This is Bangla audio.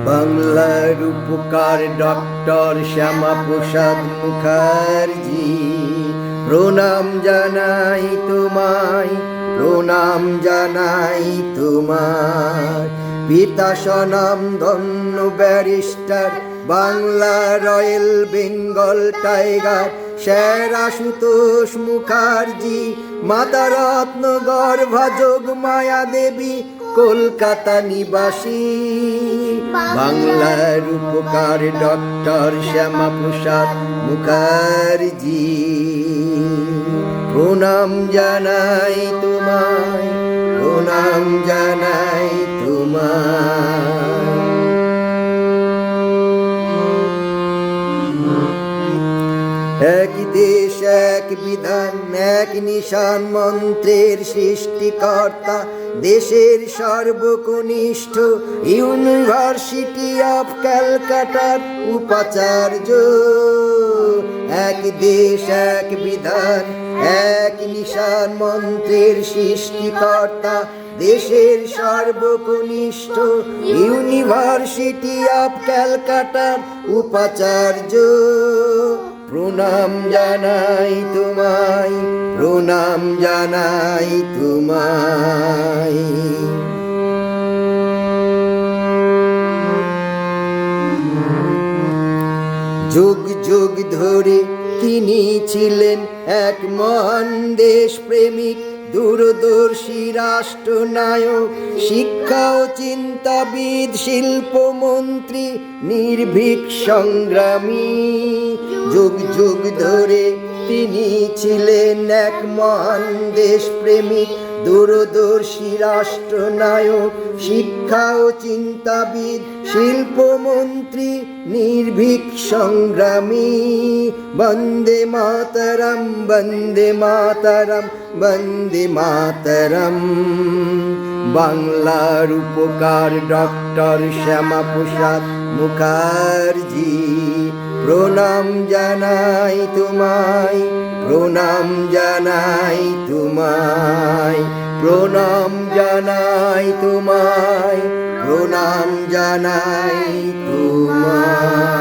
বাংলার উপকার ডক্টর শ্যামাপ্রসাদ মুখার্জি, প্রণাম জানাই তোমায়, প্রণাম জানাই তোমার। পিতা স্বনামধন্য barrister, Bangla royal Bengal tiger sir Ashutosh Mukherjee, মাতা রত্ন গর্ভা যোগমায়া দেবী কলকাতা নিবাসী। বাংলার উপকার ডক্টর শ্যামাপ্রসাদ মুখার্জি, প্রণাম জানাই তোমায়, প্রণাম জানাই তোমায়। এক দেশ এক বিধান এক নিশান মন্ত্রের সৃষ্টিকর্তা, দেশের সর্বকনিষ্ঠ ইউনিভার্সিটি অফ ক্যালকাটার উপাচার্য। এক দেশ এক বিধান এক নিশান মন্ত্রের সৃষ্টিকর্তা, দেশের সর্বকনিষ্ঠ ইউনিভার্সিটি অফ ক্যালকাটার উপাচার্য। প্রণাম জানাই তোমায়, প্রণাম জানাই তোমায়। যুগ যুগ ধরে তিনি ছিলেন এক মহান দেশ প্রেমিক, দূরদর্শী রাষ্ট্রনায়ক, শিক্ষা ও চিন্তাবিদ, শিল্পমন্ত্রী, নির্ভীক সংগ্রামী। যুগ যুগ ধরে তিনি ছিলেন এক মহান দেশ প্রেমিক, দূরদর্শী রাষ্ট্রনায়ক, শিক্ষা ও চিন্তাবিদ, শিল্পমন্ত্রী, নির্ভীক সংগ্রামী। বন্দে মাতরম, বন্দে মাতরম, বন্দে মাতরম। বাংলার উপকার ডক্টর শ্যামাপ্রসাদ মুখার্জি, প্রণাম জানাই তোমায়, প্রণাম জানাই তোমায়, প্রণাম জানাই তোমায়, প্রণাম জানাই তোমায়।